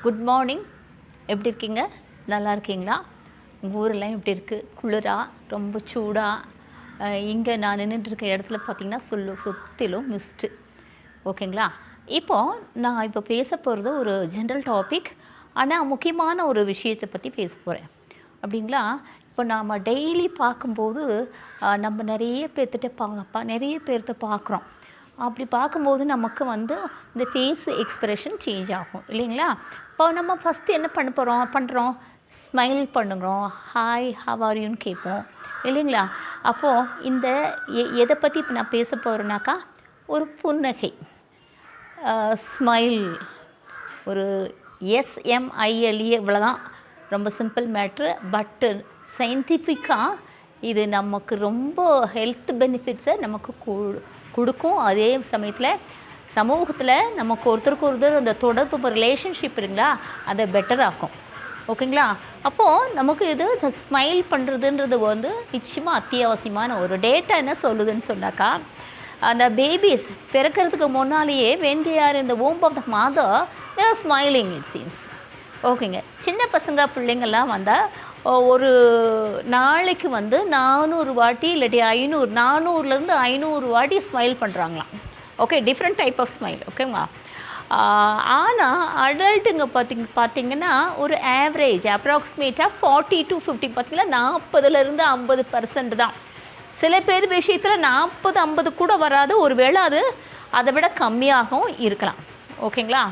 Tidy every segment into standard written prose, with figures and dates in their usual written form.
Good morning. எப்படி இருக்கீங்க? நல்லா இருக்கீங்களா? உங்கள் ஊரெல்லாம் எப்படி இருக்குது? குளிரா, ரொம்ப சூடாக? இங்கே நான் நின்றுட்டுருக்க இடத்துல பார்த்திங்கன்னா சுற்றிலும் மிஸ்ட்டு. ஓகேங்களா? நான் பேச போகிறது ஒரு ஜென்ரல் டாபிக். ஆனால் முக்கியமான ஒரு விஷயத்தை பற்றி பேச போகிறேன். அப்படிங்களா? இப்போ நாம் டெய்லி பார்க்கும்போது நம்ம நிறைய பேர்த்த பார்க்குறோம். அப்படி பார்க்கும்போது நமக்கு இந்த ஃபேஸ் எக்ஸ்ப்ரெஷன் சேஞ்ச் ஆகும் இல்லைங்களா? இப்போ நம்ம ஃபஸ்ட்டு என்ன பண்ணுறோம் ஸ்மைல் பண்ணுறோம், ஹாய் ஹவ் ஆர் யூன்னு கேட்போம் இல்லைங்களா? அப்போது இந்த எதை பற்றி இப்போ நான் பேச போகிறேன்னாக்கா, ஒரு புன்னகை, ஸ்மைல், ஒரு SMILE, இவ்வளோதான். ரொம்ப சிம்பிள் மேட்ரு. பட்டு சயின்டிஃபிக்காக இது நமக்கு ரொம்ப ஹெல்த் பெனிஃபிட்ஸை நமக்கு கொடுக்கும். அதே சமயத்தில் சமூகத்தில் நமக்கு ஒருத்தருக்கு ஒருத்தர் அந்த தொடர்பு ரிலேஷன்ஷிப் இருக்குங்களா, அதை பெட்டர் ஆக்கும். ஓகேங்களா? அப்போது நமக்கு இந்த ஸ்மைல் பண்ணுறதுன்றது நிச்சயமாக அத்தியாவசியமான ஒரு டேட்டா. என்ன சொல்லுதுன்னு சொன்னாக்கா, அந்த பேபிஸ் பிறக்கிறதுக்கு முன்னாலேயே when they are in the womb of the mother they are smiling, it seems. ஓகேங்க. சின்ன பசங்க பிள்ளைங்கள்லாம் வந்தால் ஒரு நாளைக்கு 400 வாட்டி இல்லாட்டி 400லேருந்து 500 வாட்டி ஸ்மைல் பண்ணுறாங்களாம். Okay, different type of smile. ஓகேங்களா? ஆனால் அடல்ட்டுங்க பார்த்திங்கன்னா ஒரு ஆவரேஜ் அப்ராக்சிமேட்டாக 40 to 50, பார்த்திங்கன்னா 40லேருந்து 50% தான். சில பேர் விஷயத்தில் 40-50 கூட வராது. ஒரு வேளை அதை விட கம்மியாகவும் இருக்கலாம். ஓகேங்களா?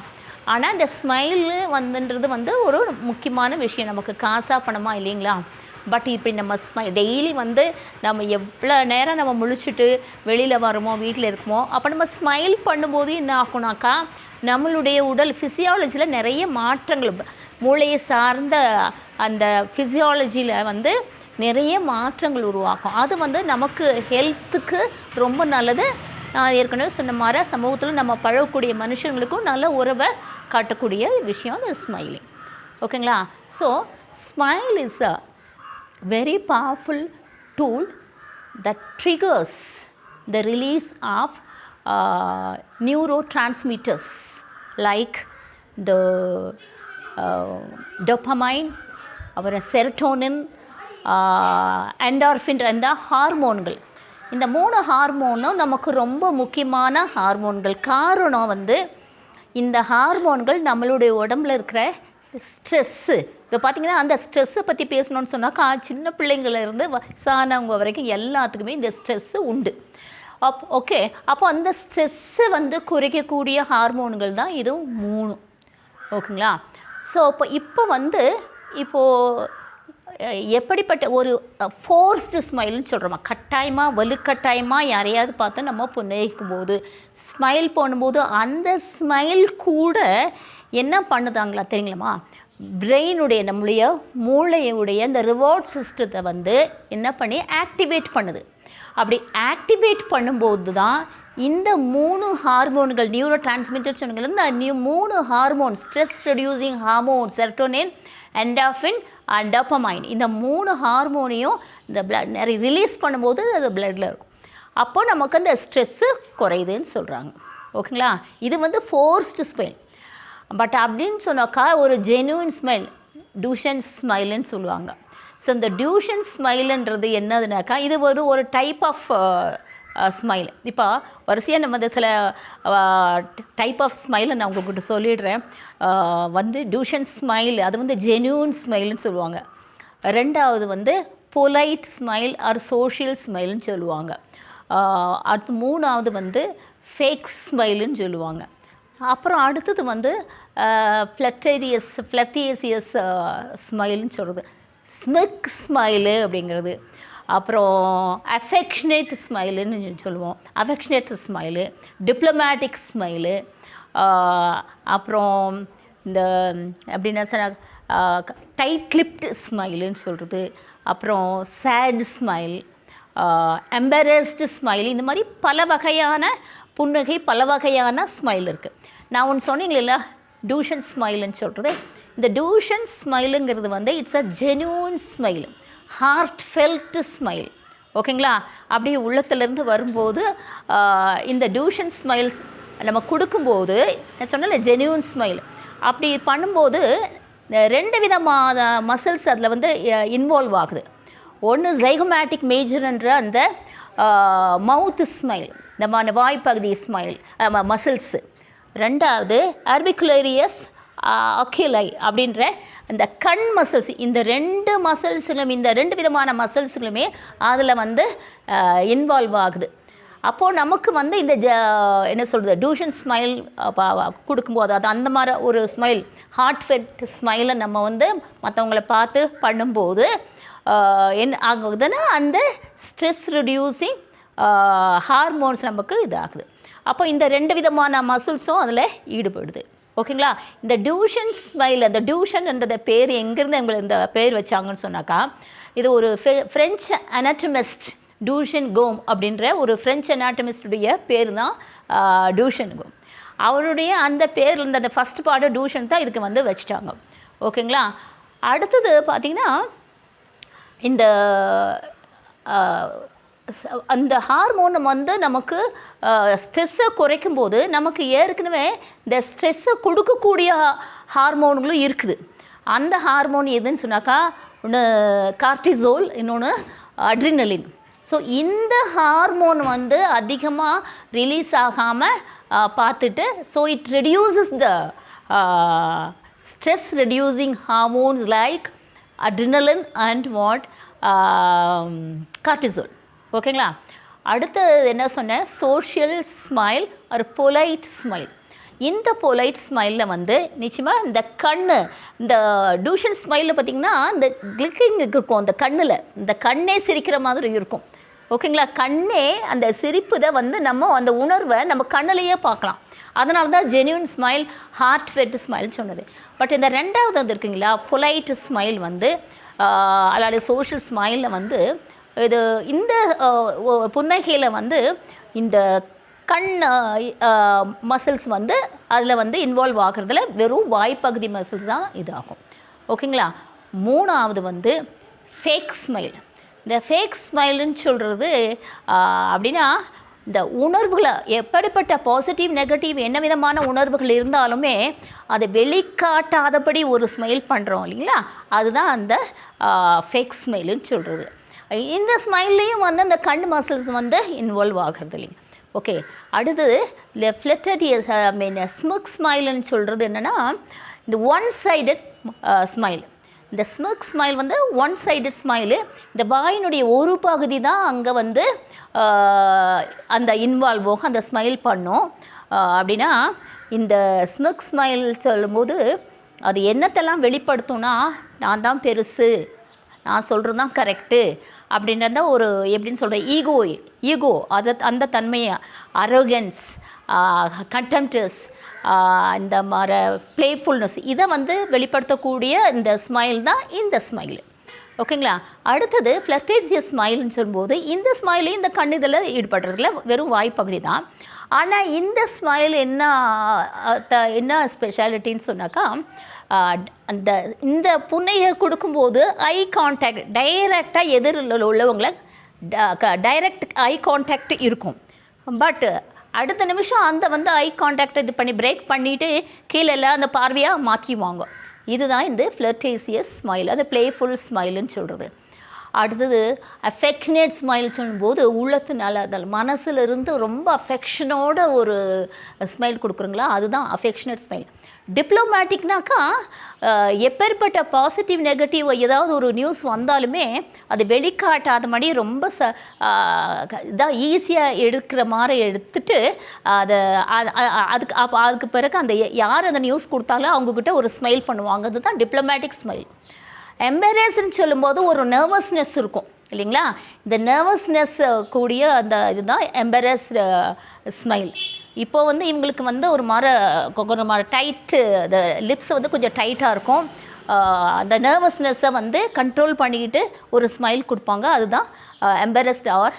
ஆனால் இந்த ஸ்மைலு வந்துன்றது ஒரு முக்கியமான விஷயம். நமக்கு காசாக பணமா இல்லைங்களா? பட் இப்படி நம்ம டெய்லி நம்ம எவ்வளோ நேரம் நம்ம முழிச்சிட்டு வெளியில் வரோமோ, வீட்டில் இருக்கோமோ, அப்போ நம்ம ஸ்மைல் பண்ணும்போது என்ன ஆகுனாக்கா, நம்மளுடைய உடல் ஃபிசியாலஜியில் நிறைய மாற்றங்கள், மூளையை சார்ந்த அந்த ஃபிசியாலஜியில் நிறைய மாற்றங்கள் உருவாக்கும். அது நமக்கு ஹெல்த்துக்கு ரொம்ப நல்லது. நான் ஏற்கனவே சொன்ன மாதிரி சமூகத்தில் நம்ம பழகக்கூடிய மனுஷங்களுக்கும் நல்ல உறவை காட்டக்கூடிய விஷயம் இந்த ஸ்மைலிங். ஓகேங்களா? So smile is a very powerful tool that triggers the release of neurotransmitters like the dopamine, அப்புறம் செரோட்டோனின், என்டார்ஃபின், அந்த ஹார்மோன்கள். இந்த 3 ஹார்மோனும் நமக்கு ரொம்ப முக்கியமான ஹார்மோன்கள். காரணம் இந்த ஹார்மோன்கள் நம்மளுடைய உடம்புல இருக்கிற ஸ்ட்ரெஸ்ஸு. இப்போ பார்த்திங்கன்னா அந்த ஸ்ட்ரெஸ்ஸை பற்றி பேசணுன்னு சொன்னாக்கா, சின்ன பிள்ளைங்கள்லேருந்து வயசானவங்க வரைக்கும் எல்லாத்துக்குமே இந்த ஸ்ட்ரெஸ்ஸு உண்டு. ஓகே, அப்போ அந்த ஸ்ட்ரெஸ்ஸை குறைக்கக்கூடிய ஹார்மோன்கள் தான் இது 3. ஓகேங்களா? ஸோ இப்போது எப்படிப்பட்ட ஒரு ஃபோர்ஸ்டு ஸ்மைல்னு சொல்கிறோமா, கட்டாயமாக வலுக்கட்டாயமாக யாரையாவது பார்த்து நம்ம புன்னகைக்கும் போது ஸ்மைல் பண்ணும்போது அந்த ஸ்மைல் கூட என்ன பண்ணுதாங்களா தெரியுங்களா, பிரெயினுடைய நம்முடைய மூளையுடைய இந்த ரிவார்ட் சிஸ்டத்தை என்ன பண்ணி ஆக்டிவேட் பண்ணுது. அப்படி ஆக்டிவேட் பண்ணும்போது தான் இந்த 3 ஹார்மோன்கள், நியூரோ டிரான்ஸ்மிட்டர் சொன்னீங்க, இந்த 3 hormone, stress reducing hormone, serotonin, endorphin and dopamine, இந்த 3 ஹார்மோனையும் இந்த நிறைய ரிலீஸ் பண்ணும்போது அது பிளட்டில் இருக்கும். அப்போது நமக்கு அந்த ஸ்ட்ரெஸ்ஸு குறையுதுன்னு சொல்கிறாங்க. ஓகேங்களா? இது ஃபோர்ஸ்டு ஸ்மைல். பட் அப்படின்னு சொன்னாக்கா ஒரு ஜென்யூன் ஸ்மைல், டியூஷன் ஸ்மைலுன்னு சொல்லுவாங்க. ஸோ இந்த டியூஷன் ஸ்மைலுன்றது என்னதுனாக்கா, இது ஒரு டைப் ஆஃப் ஸ்மைல். இப்போ வரிசையாக நம்ம சில டைப் ஆஃப் ஸ்மைலை நான் உங்கள்கிட்ட சொல்லிடுறேன். டியூஷன் ஸ்மைல், அது ஜென்யூன் ஸ்மைல்னு சொல்லுவாங்க. ரெண்டாவது பொலைட் ஸ்மைல் ஆர் சோஷியல் ஸ்மைல்னு சொல்லுவாங்க. அடுத்து 3வது ஃபேக் ஸ்மைலுன்னு சொல்லுவாங்க. அப்புறம் அடுத்தது ஃப்ளட்டேரியஸ் ஸ்மைல்னு சொல்கிறது, ஸ்மிக் ஸ்மைலு அப்படிங்கிறது. அப்புறம் அஃபெக்ஷனேட் ஸ்மைலுன்னு சொல்லுவோம், அஃபெக்ஷனேட் ஸ்மைலு, டிப்ளமேட்டிக் ஸ்மைலு, அப்புறம் இந்த எப்படின்னா சார் டைட் கிளிப்டு ஸ்மைலுன்னு சொல்கிறது, அப்புறம் சேட் ஸ்மைல், எம்பரஸ்டு ஸ்மைல். இந்த மாதிரி பல வகையான புன்னகை, பல வகையான ஸ்மைல் இருக்குது. நான் ஒன்று சொன்னீங்களா டியூஷன் ஸ்மைலுன்னு சொல்கிறது, இந்த டியூஷன் ஸ்மைலுங்கிறது it's a genuine smile, heartfelt smile. ஓகேங்களா? அப்படியே உள்ளத்துலேருந்து வரும்போது இந்த டியூஷன் ஸ்மைல்ஸ் நம்ம கொடுக்கும்போது நான் சொன்னல ஜென்யூன் ஸ்மைல் அப்படி பண்ணும்போது 2 விதமான மசில்ஸ் அதில் வந்து இன்வால்வ் ஆகுது. ஒன்று ஜைகோமேட்டிக் மேஜர்ன்ற அந்த மவுத் ஸ்மைல், இந்த வாய்ப்பகுதி ஸ்மைல் மசில்ஸு. ரெண்டாவது ஆர்பிகுலேரியஸ் அக்கிலை அப்படின்ற அந்த கண் மசில்ஸ். இந்த 2 மசில்ஸுகளும், இந்த 2 விதமான மசில்ஸுகளுமே அதில் வந்து இன்வால்வ் ஆகுது. அப்போது நமக்கு வந்து இந்த என்ன சொல்கிறது டூஷன் ஸ்மைல் கொடுக்கும்போது அது அந்த மாதிரி ஒரு ஸ்மைல் ஹார்ட் ஃபெட் ஸ்மைலை நம்ம வந்து மற்றவங்களை பார்த்து பண்ணும்போது என்ன ஆகுதுன்னா அந்த ஸ்ட்ரெஸ் ரெடியூசிங் ஹார்மோன்ஸ் நமக்கு இதாகுது. அப்போ இந்த 2 விதமான மசில்ஸும் அதில் ஈடுபடுது. ஓகேங்களா? இந்த டியூஷன் ஸ்மைல், அந்த டியூஷன்ன்றத பேர் எங்கேருந்து எங்களுக்கு இந்த பேர் வச்சாங்கன்னு சொன்னாக்கா, இது ஒரு ஃப்ரெஞ்சு அனாட்டமிஸ்ட் டியூஷன் கோம் அப்படின்ற ஒரு ஃப்ரெஞ்சு அனாட்டமிஸ்டுடைய பேர் தான் டியூஷன் கோம். அவருடைய அந்த பேர் இருந்த அந்த ஃபஸ்ட் பார்ட்டு டியூஷன் தான் இதுக்கு வந்து வச்சுட்டாங்க. ஓகேங்களா? அடுத்தது பார்த்திங்கன்னா இந்த அந்த ஹார்மோன் வந்து நமக்கு ஸ்ட்ரெஸ்ஸை குறைக்கும்போது நமக்கு ஏற்கனவே இந்த ஸ்ட்ரெஸ்ஸை கொடுக்கக்கூடிய ஹார்மோன்களும் இருக்குது. அந்த ஹார்மோன் எதுன்னு சொன்னாக்கா ஒன்று கார்டிசோல், இன்னொன்று அட்ரினலின். ஸோ இந்த ஹார்மோன் வந்து அதிகமாக ரிலீஸ் ஆகாமல் பார்த்துட்டு so it reduces the stress reducing hormones like adrenaline and what cortisol. ஓகேங்களா? அடுத்தது என்ன சொன்னேன், சோஷியல் ஸ்மைல் ஒரு பொலைட் ஸ்மைல். இந்த பொலைட் ஸ்மைலில் வந்து நிச்சயமாக இந்த கண், இந்த டியூஷன் ஸ்மைலில் பார்த்திங்கன்னா இந்த கிளிக்கிங் இருக்கும் அந்த கண்ணில், இந்த கண்ணே சிரிக்கிற மாதிரி இருக்கும். ஓகேங்களா? கண்ணே அந்த சிரிப்பு தான் வந்து நம்ம அந்த உணர்வை நம்ம கண்ணிலையே பார்க்கலாம். அதனால தான் genuine smile heartfelt smile சொன்னது. பட் இந்த 2வது வந்து இருக்குங்களா பொலைட் ஸ்மைல் வந்து அதாவது சோஷியல் ஸ்மைலில் வந்து இது இந்த புன்னகையில் வந்து இந்த கண் மசில்ஸ் வந்து அதில் வந்து இன்வால்வ் ஆகிறதுல வெறும் வாய்ப்பகுதி மசில்ஸ் தான் இதாகும். ஓகேங்களா? 3வது வந்து ஃபேக் ஸ்மைல். இந்த ஃபேக் ஸ்மைலுன்னு சொல்கிறது அப்படின்னா இந்த உணர்வுகளை எப்படிப்பட்ட பாசிட்டிவ் நெகட்டிவ் என்ன விதமான உணர்வுகள் இருந்தாலுமே அதை வெளிக்காட்டாதபடி ஒரு ஸ்மைல் பண்ணுறோம் இல்லைங்களா, அதுதான் அந்த ஃபேக் ஸ்மைலுன்னு சொல்கிறது. இந்த ஸ்மைல்லையும் வந்து அந்த கண் மசில்ஸ் வந்து இன்வால்வ் ஆகிறது இல்லைங்க. ஓகே, அடுத்தது ஃப்ளட்டடியஸ் ஸ்மிக் ஸ்மைல்னு சொல்கிறது என்னென்னா இந்த ஒன் சைடட் ஸ்மைல். இந்த ஸ்மிக் ஸ்மைல் வந்து ஒன் சைடட் ஸ்மைலு. இந்த வாயினுடைய ஒரு பகுதி தான் அங்கே வந்து அந்த இன்வால்வ் ஆகும், அந்த ஸ்மைல் பண்ணும். அப்படின்னா இந்த ஸ்மிக் ஸ்மைல் சொல்லும்போது அது என்னத்தெல்லாம் வெளிப்படுத்தும்னா, நான் தான் பெருசு, நான் சொல்கிறது தான் கரெக்டு அப்படின்றத ஒரு எப்படின்னு சொல்கிறேன் ஈகோ அந்த தன்மையை, அரோகன்ஸ், கண்டெம்டஸ், இந்த மாதிரி ப்ளேஃபுல்னஸ் இதை வந்து வெளிப்படுத்தக்கூடிய இந்த ஸ்மைல் தான் இந்த ஸ்மைல். ஓகேங்களா? அடுத்தது ஃப்ளட்டேசியஸ் ஸ்மைல்னு சொல்லும்போது இந்த ஸ்மைலையும் இந்த கண் இதில் ஈடுபடுறதுல வெறும் வாய்ப்பகுதி தான். ஆனால் இந்த ஸ்மைல் என்ன ஸ்பெஷாலிட்டின்னு சொன்னாக்கா, அந்த இந்த புன்னையை கொடுக்கும்போது ஐ கான்டாக்ட் டைரெக்டாக எதிரில் உள்ளவங்களை டைரக்ட் ஐ கான்டாக்ட் இருக்கும். பட் அடுத்த நிமிஷம் அந்த வந்து ஐ கான்டாக்ட் இது பண்ணி பிரேக் பண்ணிவிட்டு கீழே எல்லாம் அந்த பார்வையாக மாற்றிடுவாங்க. இதுதான் இந்த ஃப்ளட்டேசியஸ் ஸ்மைல், அது ப்ளேஃபுல் ஸ்மைலுன்னு சொல்கிறது. அடுத்தது அஃபெக்ஷனேட் ஸ்மைல் சொல்லும்போது உள்ளத்தினால அதில் மனசிலிருந்து ரொம்ப அஃபெக்ஷனோட ஒரு ஸ்மைல் கொடுக்குறீங்களா, அதுதான் அஃபெக்ஷனேட் ஸ்மைல். டிப்ளமேட்டிக்னாக்கா எப்பேற்பட்ட பாசிட்டிவ் நெகட்டிவ் ஏதாவது ஒரு நியூஸ் வந்தாலுமே அது வெளிக்காட்டாத மாதிரி ரொம்ப இதாக ஈஸியாக எடுக்கிற மாதிரி எடுத்துட்டு அதை அதுக்கு பிறகு அந்த யார் அந்த நியூஸ் கொடுத்தாலும் அவங்கக்கிட்ட ஒரு ஸ்மைல் பண்ணுவாங்க, அதுதான் டிப்ளமேட்டிக் ஸ்மைல். எம்பரேஸ்ன்னு சொல்லும்போது ஒரு நர்வஸ்னஸ் இருக்கும் இல்லைங்களா, இந்த நர்வஸ்னஸ் கூடிய அந்த இதுதான் எம்பரஸ் ஸ்மைல். இப்போ வந்து இவங்களுக்கு வந்து ஒரு மாதிரி டைட்டு, அந்த லிப்ஸ் வந்து கொஞ்சம் டைட்டாக இருக்கும், அந்த நர்வஸ்னஸை வந்து கண்ட்ரோல் பண்ணிக்கிட்டு ஒரு ஸ்மைல் கொடுப்பாங்க, அதுதான் எம்பரஸ்ட் ஆர்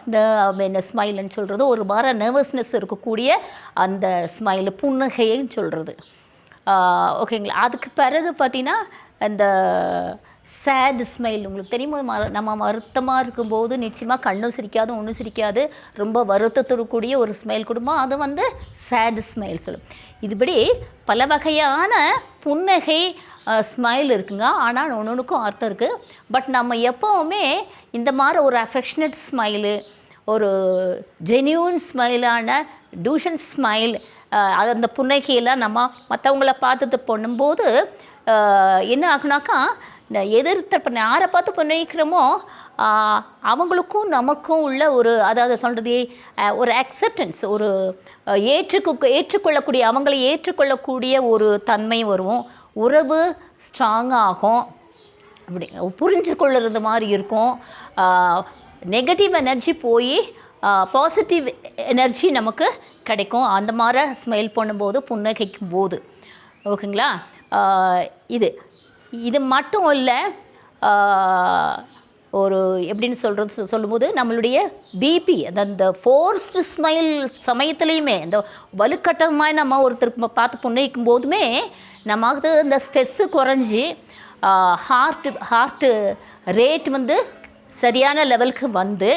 ஸ்மைல்னு சொல்கிறது. ஒரு மாதிரி நர்வஸ்னஸ் இருக்கக்கூடிய அந்த ஸ்மைல் புன்னகைன்னு சொல்கிறது. ஓகேங்களா? அதுக்கு பிறகு பார்த்திங்கன்னா இந்த சேட் ஸ்மைல். உங்களுக்கு தெரியுமா, நம்ம வருத்தமாக இருக்கும்போது நிச்சயமாக கண்ணும் சிரிக்காது, ஒன்றும் சிரிக்காது, ரொம்ப வருத்தத்திற்குரிய ஒரு ஸ்மைல் கொடுமா, அது வந்து சேட் ஸ்மைல் சொல்லும். இதுபடி பல வகையான புன்னகை ஸ்மைல் இருக்குங்க. ஆனால் ஒன்றுக்கும் அர்த்தம் இருக்குது. பட் நம்ம எப்போவுமே இந்த மாதிரி ஒரு அஃபெக்ஷனட் ஸ்மைலு, ஒரு ஜென்யூன் ஸ்மைலான டியூஷன் ஸ்மைல், அது அந்த புன்னகையெல்லாம் நம்ம மற்றவங்கள பார்த்துட்டு பண்ணும்போது என்ன ஆகுனாக்கா, எதிர்த்தரப்பு யாரை பார்த்து புன்னகிக்கிறோமோ அவங்களுக்கும் நமக்கும் உள்ள ஒரு, அதாவது சொல்கிறது ஒரு அக்செப்டன்ஸ், ஒரு ஏற்றுக்கொள்ளக்கூடிய, அவங்களை ஏற்றுக்கொள்ளக்கூடிய ஒரு தன்மை வரும். உறவு ஸ்ட்ராங்காகும், அப்படி புரிஞ்சு கொள்ளுறது மாதிரி இருக்கும். நெகட்டிவ் எனர்ஜி போய் பாசிட்டிவ் எனர்ஜி நமக்கு கிடைக்கும் அந்த மாதிரி ஸ்மைல் பண்ணும்போது, புன்னகைக்கும் போது. ஓகேங்களா? இது மட்டும் இல்லை, ஒரு எப்படின்னு சொல்லும்போது நம்மளுடைய பிபி, அந்த ஃபோர்ஸ்டு ஸ்மைல் சமயத்துலேயுமே, இந்த வலுக்கட்டமாக நம்ம ஒருத்தருக்கு பார்த்து புன்னகிக்கும் போதுமே நமக்கு இந்த ஸ்ட்ரெஸ்ஸு குறைஞ்சி ஹார்ட்டு ரேட் வந்து சரியான லெவலுக்கு வந்து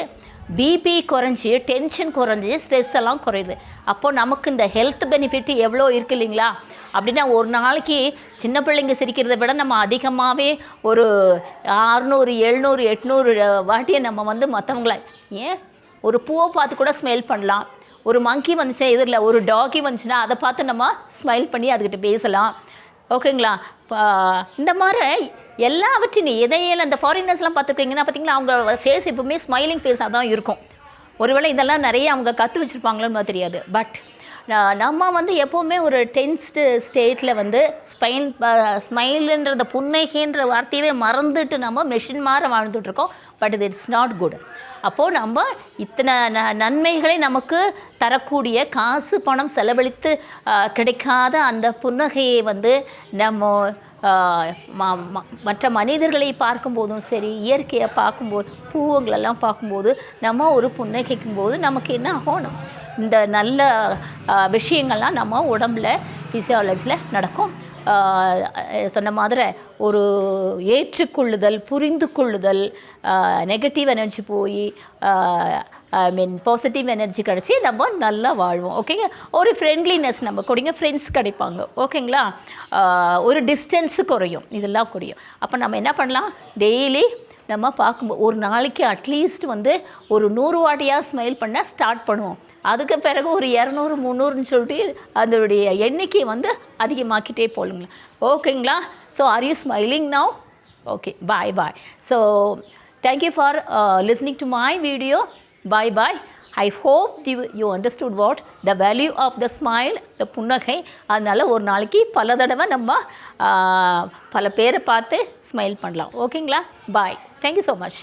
பிபி குறைஞ்சி, டென்ஷன் குறைஞ்சி, ஸ்ட்ரெஸ் எல்லாம் குறையுது. அப்போது நமக்கு இந்த ஹெல்த் பெனிஃபிட் எவ்வளோ இருக்குது இல்லைங்களா? அப்படின்னா ஒரு நாளைக்கு சின்ன பிள்ளைங்க சிரிக்கிறத விட நம்ம அதிகமாகவே ஒரு 600, 700, 800 வாட்டியை நம்ம வந்து மற்றவங்கள, ஏன் ஒரு பூவை பார்த்து கூட ஸ்மைல் பண்ணலாம். ஒரு மங்கி வந்துச்சுன்னா, எதிரில் ஒரு டாகி வந்துச்சுன்னா அதை பார்த்து நம்ம ஸ்மைல் பண்ணி அதுக்கிட்ட பேசலாம். ஓகேங்களா? இந்த மாதிரி எல்லாவற்றையும் எதையெல்லாம் இந்த ஃபாரினர்ஸ்லாம் பார்த்துருக்கீங்கன்னா பார்த்தீங்களா, அவங்க ஃபேஸ் எப்பவுமே ஸ்மைலிங் ஃபேஸாக தான் இருக்கும். ஒருவேளை இதெல்லாம் நிறைய அவங்க கற்று வச்சுருப்பாங்களோன்னு தெரியாது. பட் நம்ம வந்து எப்போவுமே ஒரு டென்ஸ்டு ஸ்டேட்டில் வந்து ஸ்மைலுன்றத, புன்னகைன்ற வார்த்தையவே மறந்துட்டு நம்ம மெஷின் மாதிரி வாழ்ந்துட்டுருக்கோம். பட் இது இட்ஸ் நாட் குட். அப்போது நம்ம இத்தனை நன்மைகளை நமக்கு தரக்கூடிய, காசு பணம் செலவழித்து கிடைக்காத அந்த புன்னகையை வந்து நம்ம மற்ற மனிதர்களை பார்க்கும்போதும் சரி, இயற்கையை பார்க்கும்போது, பூவுங்களெல்லாம் பார்க்கும்போது நம்ம ஒரு புன்னகைக்கும் போது நமக்கு என்ன ஆகணும், இந்த நல்ல விஷயங்கள்லாம் நம்ம உடம்பில் ஃபிசியாலஜியில் நடக்கும். சொன்ன மாதிரி ஒரு ஏற்றுக்கொள்ளுதல், புரிந்து கொள்ளுதல், நெகட்டிவ் எனர்ஜி போய் பாசிட்டிவ் எனர்ஜி கிடச்சி நம்ம நல்லா வாழ்வோம். ஓகேங்க? ஒரு ஃப்ரெண்ட்லினஸ் நம்ம கொடுங்க, ஃப்ரெண்ட்ஸ் கிடைப்பாங்க. ஓகேங்களா? ஒரு டிஸ்டன்ஸு குறையும், இதெல்லாம் குறையும். அப்போ நம்ம என்ன பண்ணலாம், டெய்லி நம்ம பார்க்கும்போது ஒரு நாளைக்கு அட்லீஸ்ட் வந்து ஒரு 100 வாட்டியாக ஸ்மைல் பண்ண ஸ்டார்ட் பண்ணுவோம். அதுக்கு பிறகு ஒரு 200, 300ன்னு சொல்லிட்டு அதனுடைய எண்ணிக்கை வந்து அதிகமாக்கிட்டே போலுங்களா. ஓகேங்களா? So are you smiling now? Okay, bye. So thank you for listening to my video. Bye. I hope you understood what the value of the smile, the புன்னகை. அதனால் ஒரு நாளைக்கு பல தடவை நம்ம பல பேரை பார்த்து ஸ்மைல் பண்ணலாம். ஓகேங்களா? பாய். Thank you so much.